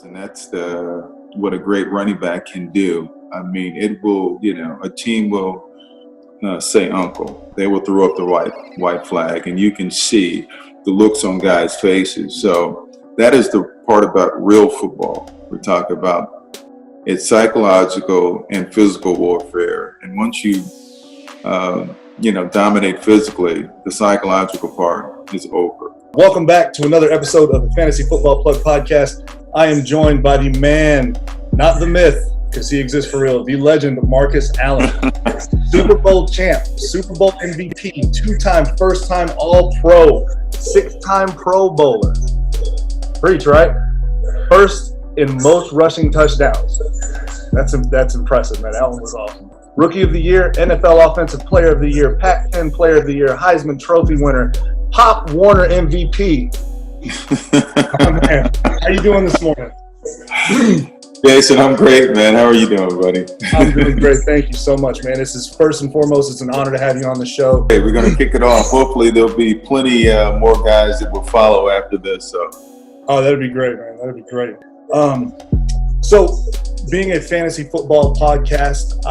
And that's what a great running back can do. I mean, it will, a team will say uncle. They will throw up the white flag, and you can see the looks on guys' faces. So that is the part about real football. We talk about it's psychological and physical warfare. And once you, dominate physically, the psychological part is over. Welcome back to another episode of the Fantasy Football Plug podcast. I am joined by the man, not the myth, because he exists for real, the legend Marcus Allen. Super Bowl champ, Super Bowl MVP, two-time, first-time All-Pro, six-time Pro Bowler. Preach, right? First in most rushing touchdowns. That's impressive, man. That one was awesome. Rookie of the Year, NFL Offensive Player of the Year, Pac-10 Player of the Year, Heisman Trophy winner, Pop Warner MVP. Oh, man. How you doing this morning? Jason, I'm great, man. How are you doing, buddy? I'm doing great. Thank you so much, man. This is first and foremost, it's an honor to have you on the show. Hey, we're going to kick it off. Hopefully there'll be plenty more guys that will follow after this. Oh, that'd be great, man. That'd be great. So being a fantasy football podcast,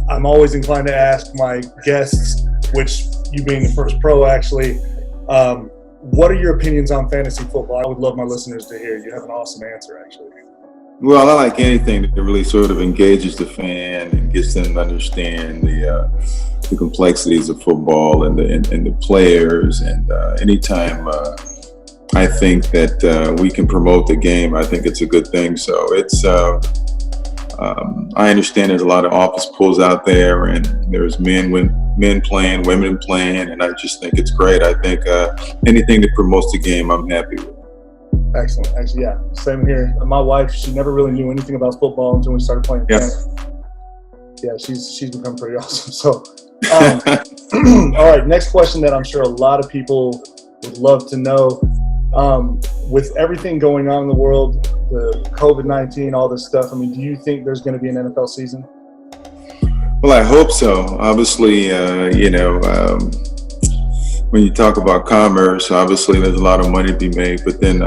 I'm always inclined to ask my guests, which you being the first pro actually, what are your opinions on fantasy football? I would love my listeners to hear. You have an awesome answer, actually. Well, I like anything that really sort of engages the fan and gets them to understand the complexities of football and the players. And anytime I think that we can promote the game, I think it's a good thing. So it's I understand there's a lot of office pulls out there, and there's men playing, women playing, and I just think it's great. I think anything that promotes the game, I'm happy with. Excellent. Actually, yeah, same here. My wife, she never really knew anything about football until we started playing. Yeah. Yeah, she's become pretty awesome. So, all right, next question that I'm sure a lot of people would love to know. With everything going on in the world, the COVID-19, all this stuff, I mean, do you think there's going to be an NFL season? Well, I hope so. Obviously, when you talk about commerce, obviously there's a lot of money to be made, but then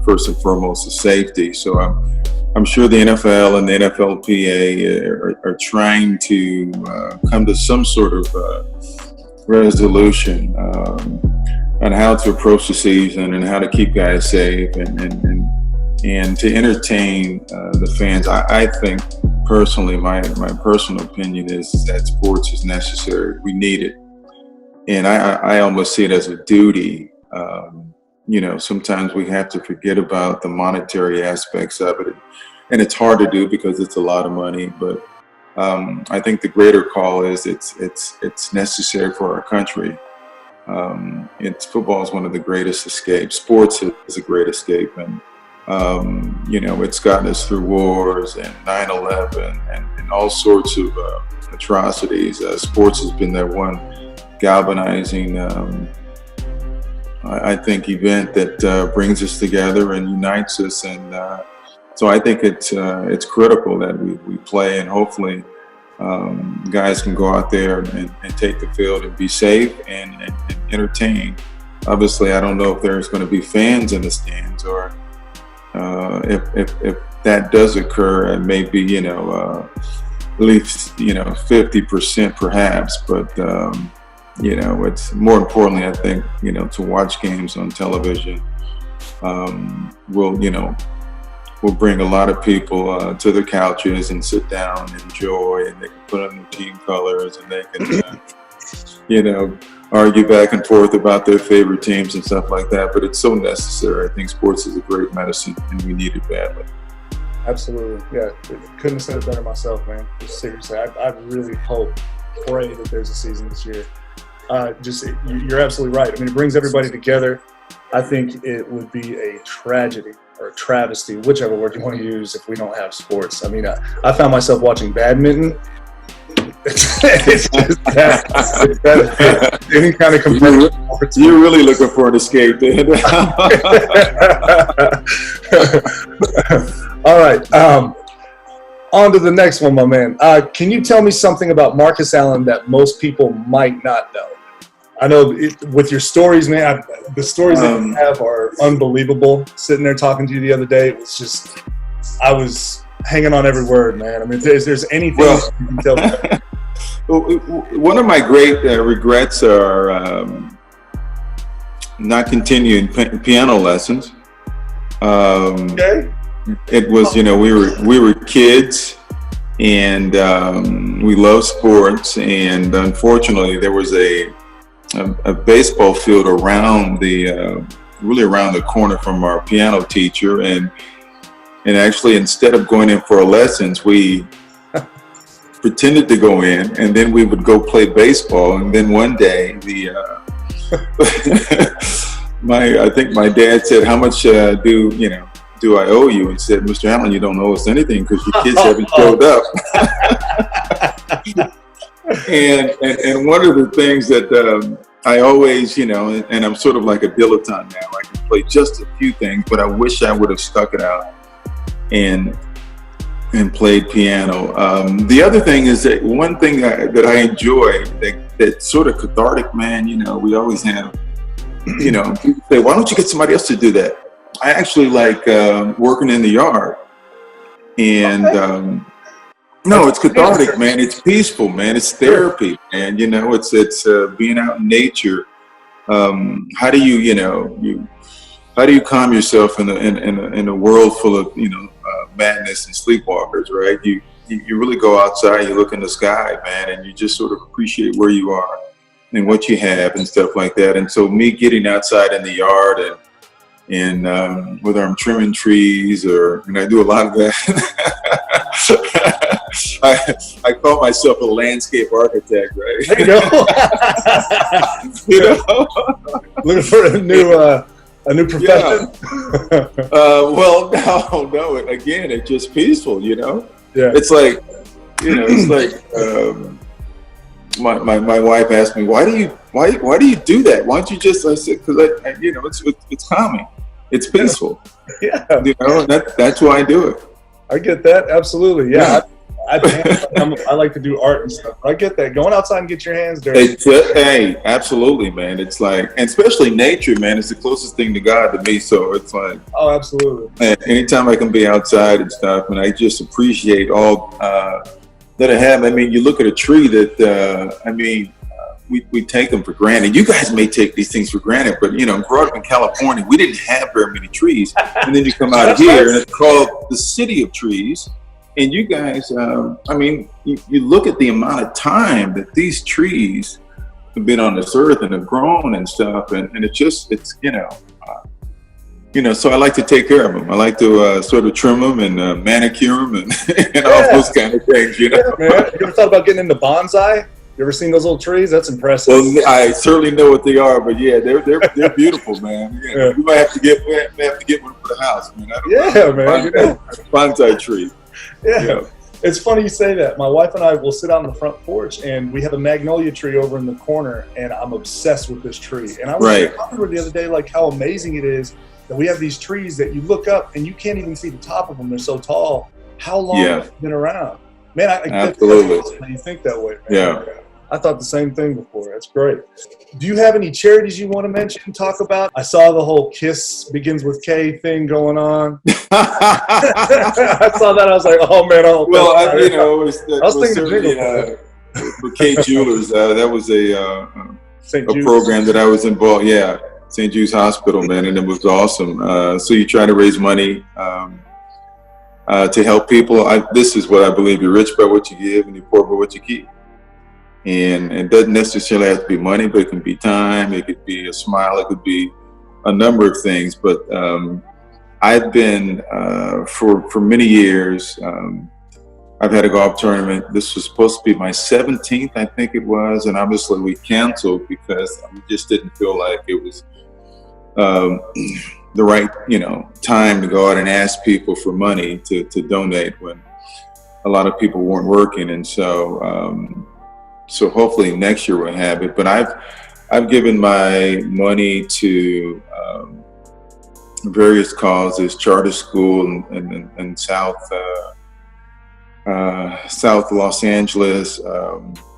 first and foremost is safety. So I'm sure the NFL and the NFLPA are trying to come to some sort of resolution on how to approach the season and how to keep guys safe and to entertain the fans. I think personally, my personal opinion is that sports is necessary. We need it. And I almost see it as a duty. Sometimes we have to forget about the monetary aspects of it. And it's hard to do because it's a lot of money. But I think the greater call is it's necessary for our country. Football is one of the greatest escapes. Sports is a great escape. And, it's gotten us through wars and 9/11 and all sorts of atrocities. Sports has been that one galvanizing, I think, event that brings us together and unites us. And so I think it's critical that we play, and hopefully guys can go out there and take the field and be safe and entertain. Obviously, I don't know if there's going to be fans in the stands, or if that does occur, it may be, at least, 50% perhaps, but it's more importantly, I think, to watch games on television will bring a lot of people to their couches and sit down and enjoy, and they can put on their team colors, and they can, argue back and forth about their favorite teams and stuff like that. But it's so necessary. I think sports is a great medicine, and we need it badly. Absolutely. Yeah. Couldn't have said it better myself, man. Seriously, I really pray that there's a season this year. You're absolutely right. I mean, it brings everybody together. I think it would be a tragedy or a travesty, whichever word you want to use, if we don't have sports. I mean, I found myself watching badminton. It's just that any kind of competitive sports. You're really looking for an escape, then. All right. On to the next one, my man. Can you tell me something about Marcus Allen that most people might not know? I know with your stories, man, the stories that you have are unbelievable. Sitting there talking to you the other day, it was just, I was hanging on every word, man. I mean, if there's anything you can tell me. One of my great regrets are not continuing piano lessons. Okay. It was, we were kids, and we loved sports, and unfortunately there was a baseball field around really around the corner from our piano teacher, and actually instead of going in for our lessons, we pretended to go in, and then we would go play baseball. And then one day I think my dad said, "How much do I owe you?" And said, "Mr. Allen, you don't owe us anything because your kids haven't showed up." and one of the things that I always, and I'm sort of like a dilettante now. I can play just a few things, but I wish I would have stuck it out and played piano. The other thing is that one thing that I enjoy, that sort of cathartic, man. We always have, people say, "Why don't you get somebody else to do that?" I actually like working in the yard, and no, it's cathartic, man. It's peaceful, man. It's therapy, man. It's being out in nature. How do you calm yourself in a world full of madness and sleepwalkers, right? You really go outside, you look in the sky, man, and you just sort of appreciate where you are and what you have and stuff like that. And so me getting outside in the yard and whether I'm trimming trees and I do a lot of that. I call myself a landscape architect, right? There you go. Looking for a new profession. Yeah. Well, no. Again, it's just peaceful, Yeah. It's like, my wife asked me, why do you do that? Why don't you just? I said, because it's calming. It's peaceful. Yeah. That's why I do it. I get that. Absolutely. Yeah. I like to do art and stuff. I get that. Going outside and get your hands dirty. Hey, absolutely, man. It's like, and especially nature, man. It's the closest thing to God to me. So it's like, oh, absolutely. Anytime I can be outside and stuff, and I just appreciate all that I have. I mean, you look at a tree that, we take them for granted. You guys may take these things for granted, but growing up in California, we didn't have very many trees. And then you come out here, and it's called the city of trees. And you guys, you look at the amount of time that these trees have been on this earth and have grown and stuff, and so I like to take care of them. I like to sort of trim them and manicure them and all those kind of things, Yeah, man. You ever thought about getting into bonsai? You ever seen those little trees? That's impressive. Well, I certainly know what they are, but yeah, they're beautiful, man. Yeah. We might have to get one for the house, man. Man. Bonsai tree. Yeah. It's funny you say that. My wife and I will sit out on the front porch, and we have a magnolia tree over in the corner, and I'm obsessed with this tree. And I was talking to her the other day, like how amazing it is that we have these trees that you look up and you can't even see the top of them. They're so tall. How long have they been around? Man, absolutely. You think that way, man. Yeah. I thought the same thing before. That's great. Do you have any charities you want to mention, talk about? I saw the whole KISS begins with K thing going on. I saw that. I was like, oh, man. With K Jewelers, that was a program that I was involved. Yeah, St. Jude's Hospital, man, and it was awesome. So you try to raise money to help people. This is what I believe: you're rich by what you give, and you're poor by what you keep. And it doesn't necessarily have to be money, but it can be time. It could be a smile. It could be a number of things. But I've been for many years. I've had a golf tournament. This was supposed to be my 17th, I think it was, and obviously we canceled because we just didn't feel like it was the right, time to go out and ask people for money to donate when a lot of people weren't working, and so hopefully next year we'll have it. But I've given my money to various causes, charter school in South Los Angeles.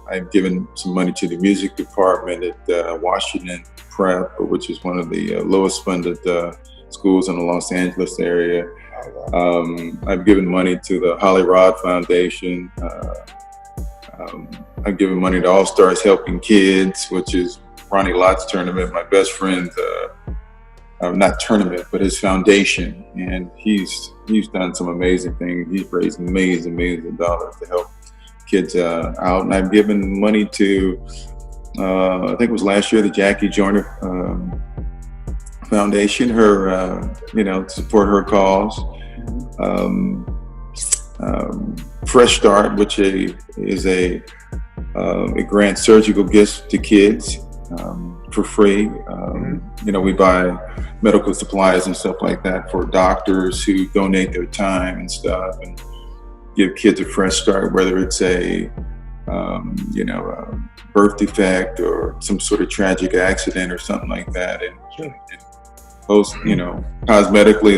I've given some money to the music department at Washington Prep, which is one of the lowest funded schools in the Los Angeles area. I've given money to the Holly Rod Foundation. I've given money to All Stars Helping Kids, which is Ronnie Lott's tournament, my best friend's not tournament, but his foundation, and he's done some amazing things. He's raised millions of dollars to help kids out, and I've given money to I think it was last year, the Jackie Joyner Foundation, her to support her cause. Fresh Start, which is a grants surgical gifts to kids for free. We buy medical supplies and stuff like that for doctors who donate their time and stuff, and give kids a fresh start, whether it's a birth defect or some sort of tragic accident or something like that. And those, cosmetically,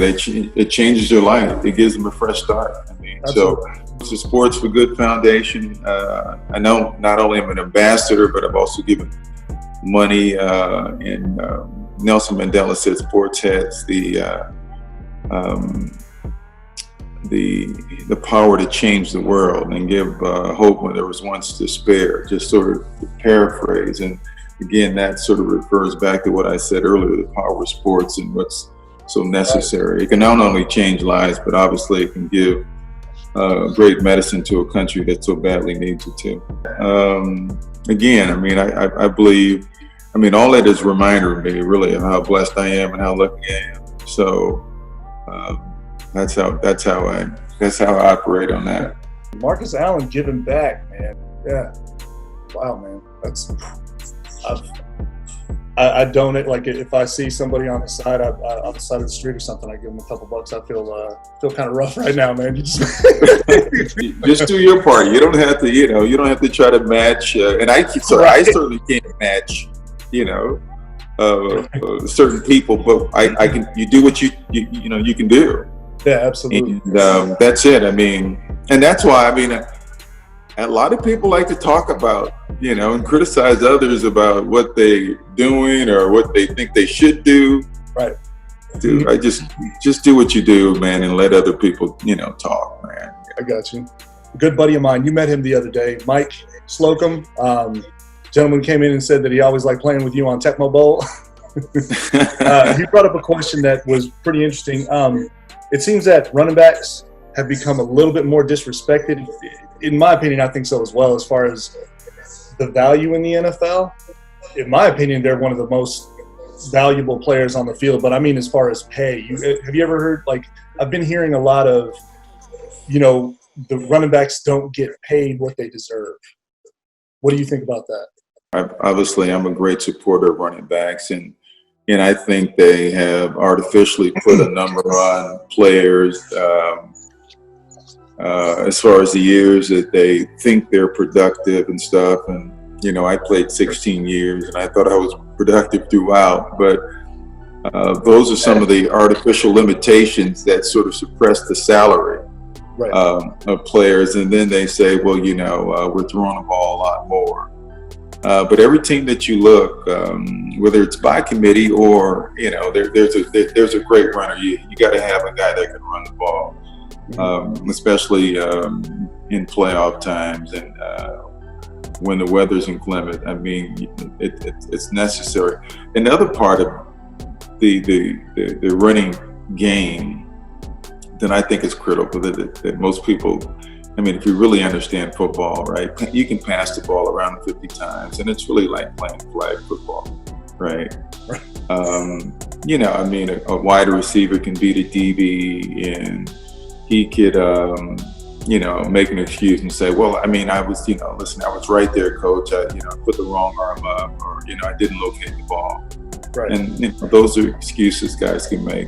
it changes their life. It gives them a fresh start. I mean, absolutely. So it's a Sports for Good Foundation. I know not only am I an ambassador, but I've also given money, and Nelson Mandela said sports has the power to change the world and give hope when there was once despair, just sort of to paraphrase. And again, that sort of refers back to what I said earlier, the power of sports and what's so necessary. It can not only change lives, but obviously it can give great medicine to a country that so badly needs it too. Again, I mean, I believe, all that is a reminder of me really of how blessed I am and how lucky I am. So that's how I operate on that. Marcus Allen giving back, man. Yeah. Wow, man. I donate, like if I see somebody on the side of the street or something, I give them a couple bucks. I feel kind of rough right now, man. You just do your part. You don't have to, you don't have to try to match. And I certainly can't match, certain people, but I can. You do what you can do. Yeah, absolutely. And that's it. And that's why a lot of people like to talk about, and criticize others about what they're doing or what they think they should do. Right. Dude, I just do what you do, man, and let other people, talk, man. I got you. A good buddy of mine, you met him the other day, Mike Slocum. Gentleman came in and said that he always liked playing with you on Tecmo Bowl. He brought up a question that was pretty interesting. It seems that running backs have become a little bit more disrespected. In my opinion, I think so as well, as far as the value in the NFL. In my opinion, they're one of the most valuable players on the field. But as far as pay, have you ever heard, I've been hearing a lot of, the running backs don't get paid what they deserve. What do you think about that? Obviously, I'm a great supporter of running backs, and I think they have artificially put a number on players as far as the years that they think they're productive and stuff. And, I played 16 years and I thought I was productive throughout, but those are some of the artificial limitations that sort of suppress the salary of players. And then they say, well, we're throwing the ball a lot more. But every team that you look, whether it's by committee or, there's a great runner. You got to have a guy that can run the ball, especially in playoff times and when the weather's inclement. It's necessary. Another part of the running game that I think is critical that most people, if you really understand football, right, you can pass the ball around 50 times, and it's really like playing flag football, right? A wide receiver can beat a DB, and he could, make an excuse and say, well, I was, listen, I was right there, coach. I put the wrong arm up, or, I didn't locate the ball. Right. And those are excuses guys can make.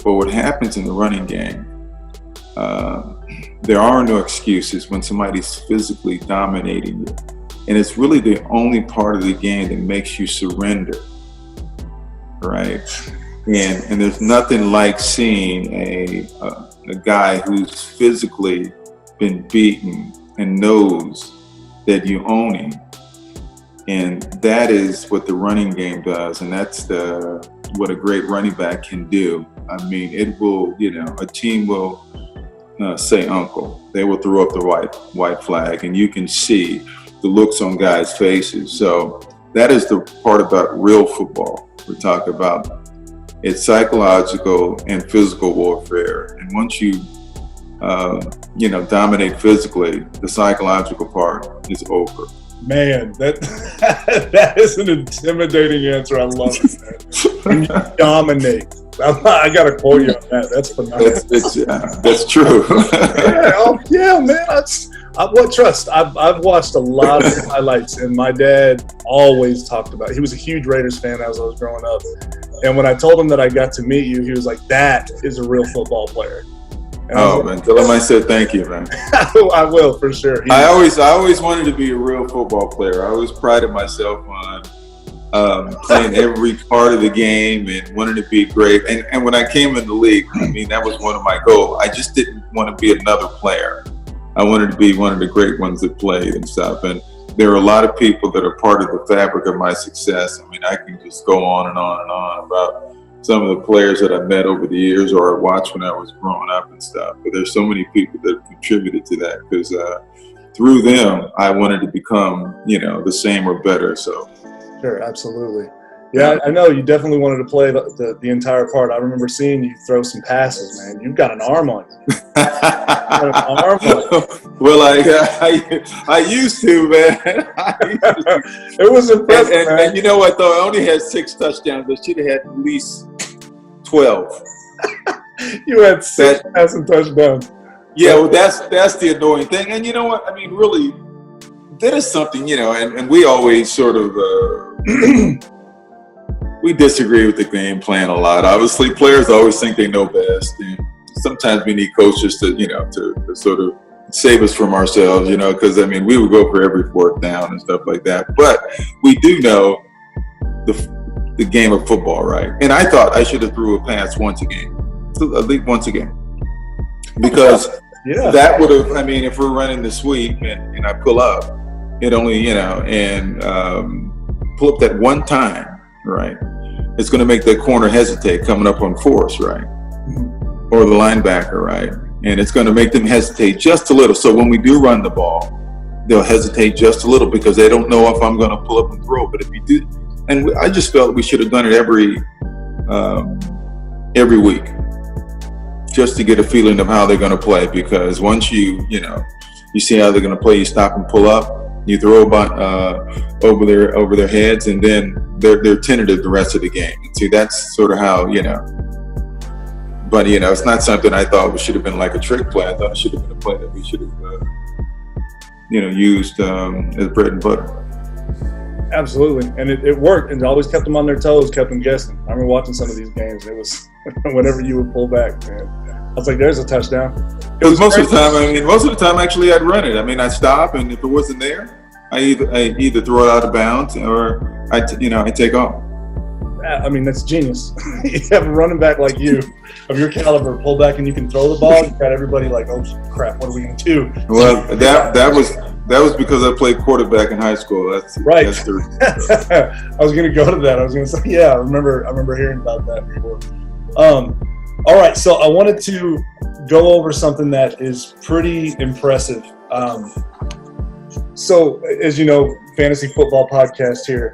But what happens in the running game, there are no excuses when somebody's physically dominating you. And it's really the only part of the game that makes you surrender, right? And there's nothing like seeing a guy who's physically been beaten and knows that you own him, And that is what the running game does, and that's what a great running back can do. I mean, it will, a team will say uncle. They will throw up the white flag, and you can see the looks on guys' faces. So that is the part about real football. We talk about it's psychological and physical warfare, and once you dominate physically, the psychological part is over. Man, that is an intimidating answer. I love it, man. When you dominate. I got to quote you on that. That's phenomenal. That's true. Yeah, man. Trust. I've watched a lot of highlights, and my dad always talked about it. He was a huge Raiders fan as I was growing up. And when I told him that I got to meet you, he was like, that is a real football player. Man, tell him I said thank you, man. I will, for sure. I always wanted to be a real football player. I always prided myself on playing every part of the game and wanted to be great. And when I came in the league, I mean, that was one of my goals. I just didn't want to be another player. I wanted to be one of the great ones that played and stuff. And there are a lot of people that are part of the fabric of my success. I mean, I can just go on and on and on about some of the players that I met over the years or I watched when I was growing up and stuff. But there's so many people that have contributed to that because through them, I wanted to become, the same or better. So, sure, absolutely. Yeah, I know you definitely wanted to play the entire part. I remember seeing you throw some passes, man. You've got an arm on you. Well, I used to, man. It was impressive, man. And you know what, though? I only had 6 touchdowns. I should have had at least 12. You had 6 passing touchdowns. Yeah, well, that's the annoying thing. And you know what? I mean, really, that is something, and we always sort of we disagree with the game plan a lot. Obviously, players always think they know best, and sometimes we need coaches to, to sort of save us from ourselves, because, I mean, we would go for every 4th down and stuff like that. But we do know the game of football, right? And I thought I should have threw a pass once a game, at least once a game. Because that would have, I mean, if we're running the sweep and I pull up, it only, and pull up that one time, right? It's going to make that corner hesitate coming up on force, right? Or the linebacker, right? And it's going to make them hesitate just a little. So when we do run the ball, they'll hesitate just a little because they don't know if I'm going to pull up and throw. But if you do, and I just felt we should have done it every week, just to get a feeling of how they're going to play. Because once you see how they're going to play, you stop and pull up, you throw over their heads, and then they're tentative the rest of the game. And see, that's sort of how But it's not something I thought we should have been like a trick play. I thought it should have been a play that we should have, used as bread and butter. Absolutely, and it worked, and it always kept them on their toes, kept them guessing. I remember watching some of these games. It was whenever you would pull back, man. I was like, "There's a touchdown." It was most of the time. Actually, I'd run it. I mean, I'd stop, and if it wasn't there, I either throw it out of bounds or I take off. I mean, that's genius. You have a running back like you, of your caliber, pull back and you can throw the ball. You got everybody like, oh crap, what are we gonna do? Well, that was because I played quarterback in high school. That's right. That's I was gonna go to that. I was gonna say, yeah, I remember hearing about that before. All right, so I wanted to go over something that is pretty impressive. So, as you know, fantasy football podcast here.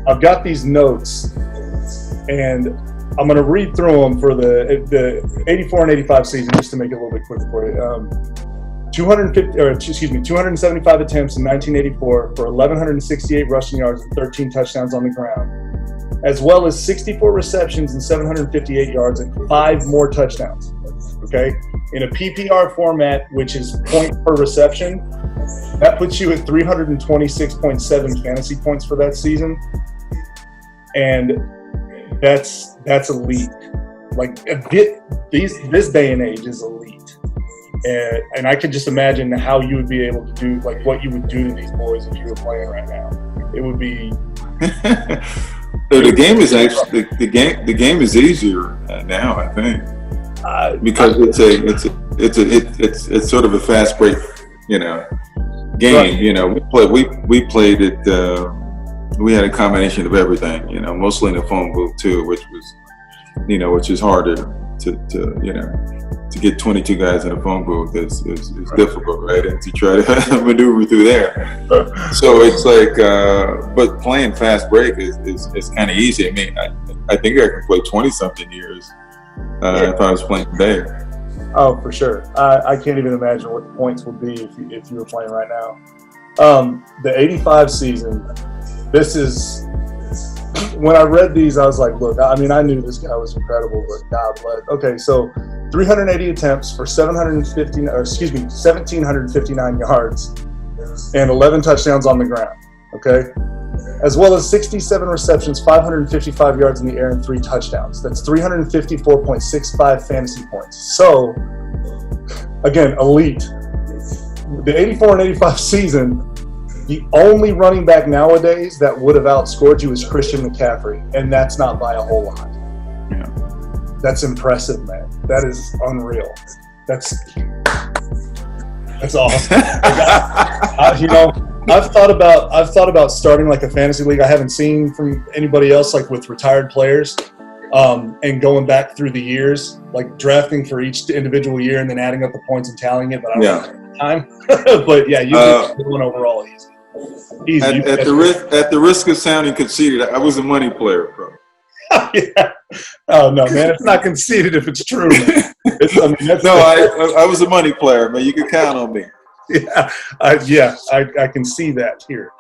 I've got these notes, and I'm going to read through them for the 84 and 85 season, just to make it a little bit quicker for you. 275 attempts in 1984 for 1,168 rushing yards and 13 touchdowns on the ground, as well as 64 receptions and 758 yards and 5 more touchdowns. Okay, in a PPR format, which is point per reception, that puts you at 326.7 fantasy points for that season, and that's elite. Like this day and age is elite, and I could just imagine how you would be able to do, like, what you would do to these boys if you were playing right now. It would be. The game is actually the game is easier now, I think, because it's sort of a fast break, game. We played it we had a combination of everything, mostly in the phone booth too, which was, which is harder to get 22 guys in a phone booth is difficult, right? And to try to maneuver through there. So it's like, but playing fast break is kind of easy. I mean, I think I can play 20 something years if I was playing today. Oh, for sure. I can't even imagine what the points would be if you were playing right now. The 85 season, this is, when I read these, I was like, look, I mean, I knew this guy was incredible, but God bless. Okay, so 380 attempts for 1,759 yards and 11 touchdowns on the ground, okay? As well as 67 receptions, 555 yards in the air, and 3 touchdowns. That's 354.65 fantasy points. So, again, elite. The 84 and 85 season, the only running back nowadays that would have outscored you is Christian McCaffrey, and that's not by a whole lot. Yeah. That's impressive, man. That is unreal. That's awesome. I've thought about starting like a fantasy league. I haven't seen from anybody else, like with retired players, and going back through the years, like drafting for each individual year and then adding up the points and tallying it. But I don't have time. But yeah, you get one overall easy. At the risk of sounding conceited, I was a money player, bro. Yeah. Oh no, man! It's not conceited if it's true. I was a money player, man. You can count on me. Yeah, I can see that here.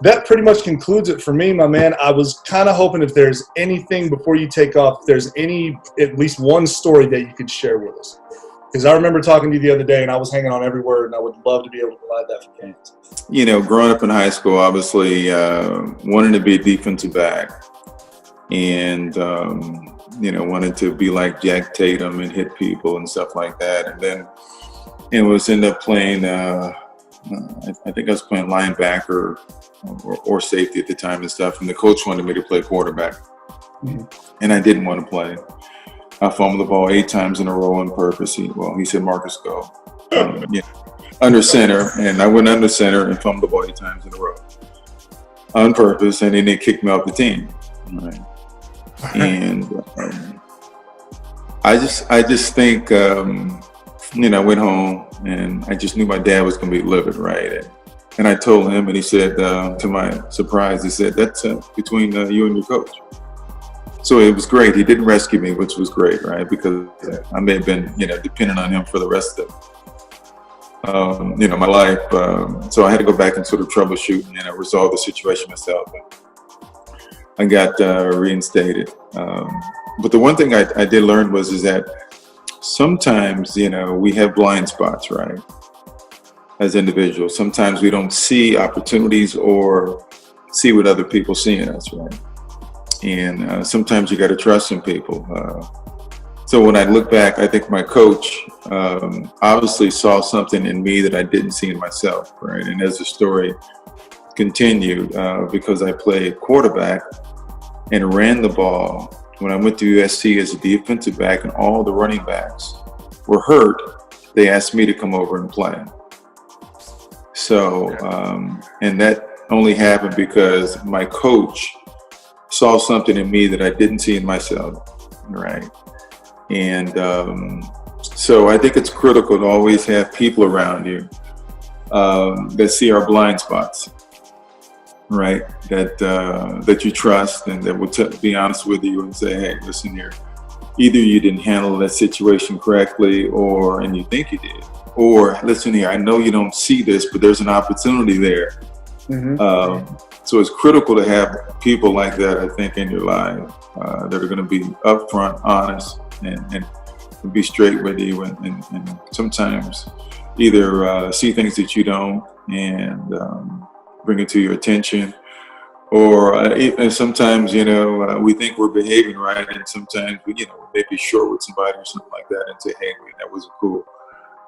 That pretty much concludes it for me, my man. I was kind of hoping if there's anything before you take off, if there's at least one story that you could share with us. Because I remember talking to you the other day, and I was hanging on every word, and I would love to be able to provide that for fans. Growing up in high school, obviously wanted to be a defensive back, and wanted to be like Jack Tatum and hit people and stuff like that. And then ended up playing. I think I was playing linebacker or safety at the time and stuff. And the coach wanted me to play quarterback, and I didn't want to play. I fumbled the ball 8 times in a row on purpose. He said, Marcus, go. Under center, and I went under center and fumbled the ball 8 times in a row on purpose, and then they kicked me off the team. Right. And I just think, I went home, and I just knew my dad was going to be livid, right? And I told him, and he said, to my surprise, he said, that's between you and your coach. So it was great. He didn't rescue me, which was great, right? Because I may have been, dependent on him for the rest of, my life. So I had to go back and sort of troubleshoot and resolve the situation myself. I got reinstated. But the one thing I did learn is that sometimes, we have blind spots, right? As individuals, sometimes we don't see opportunities or see what other people see in us, right? And sometimes you got to trust in people. So when I look back, I think my coach obviously saw something in me that I didn't see in myself, right? And as the story continued, because I played quarterback and ran the ball, when I went to USC as a defensive back and all the running backs were hurt, they asked me to come over and play. So, and that only happened because my coach saw something in me that I didn't see in myself, right? And so I think it's critical to always have people around you that see our blind spots, right? That you trust and that will be honest with you and say, hey, listen here, either you didn't handle that situation correctly and you think you did, or listen here, I know you don't see this, but there's an opportunity there. Mm-hmm. So it's critical to have people like that, I think, in your life that are going to be upfront, honest, and be straight with you, and sometimes either see things that you don't and bring it to your attention, or and sometimes we think we're behaving right, and sometimes we may be short with somebody or something like that, and say, hey, man, that wasn't cool,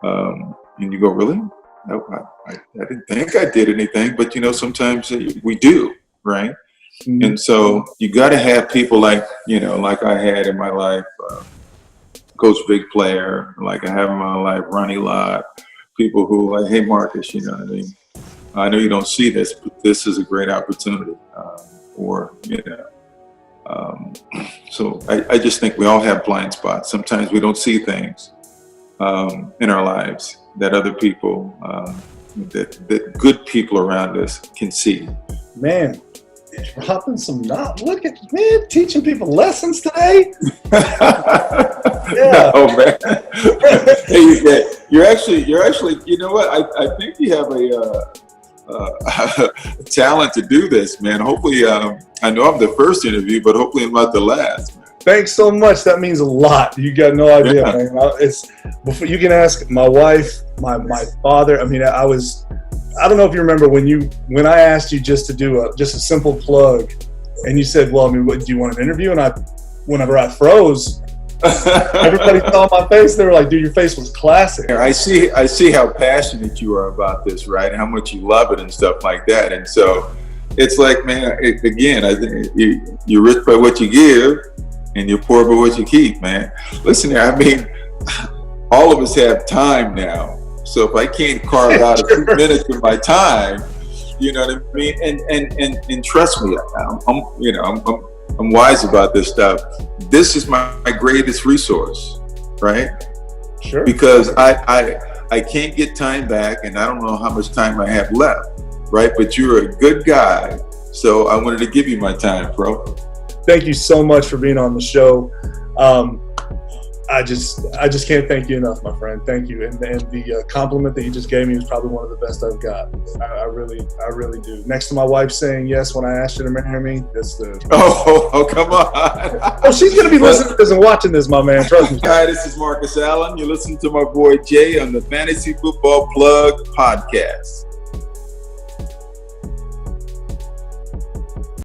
and you go, really? No, I didn't think I did anything, but sometimes we do, right? Mm-hmm. And so you got to have people like I had in my life, Coach Big Player, like I have in my life, Ronnie Lott, people who like, hey Marcus, I know you don't see this, but this is a great opportunity. So I just think we all have blind spots. Sometimes we don't see things in our lives that other people, that good people around us can see. Man, dropping some knowledge. Look at man teaching people lessons today. Yeah. Oh man. Hey, you're actually. You know what? I think you have a talent to do this, man. Hopefully, I know I'm the first interview, but hopefully I'm not the last. Thanks so much. That means a lot. You got no idea, man. It's before you can ask my wife, my father. I mean, I don't know if you remember when I asked you just to do a simple plug, and you said, "Well, I mean, do you want an interview?" And whenever I froze, everybody saw my face. They were like, "Dude, your face was classic." I see how passionate you are about this, right? How much you love it and stuff like that. And so it's like, man, again, I think you're rich by what you give, and you're poor by what you keep, man. Listen here, I mean, all of us have time now. So if I can't carve out a few minutes of my time, you know what I mean? And trust me, I'm wise about this stuff. This is my greatest resource, right? Sure. Because I can't get time back, and I don't know how much time I have left, right? But you're a good guy, so I wanted to give you my time, bro. Thank you so much for being on the show. I just can't thank you enough, my friend. Thank you, and the compliment that you just gave me is probably one of the best I've got. I really do. Next to my wife saying yes when I asked her to marry me, that's the. Oh, come on. Oh, she's gonna be listening to this and watching this, my man. Trust me. Hi, this is Marcus Allen. You're listening to my boy Jay on the Fantasy Football Plug podcast.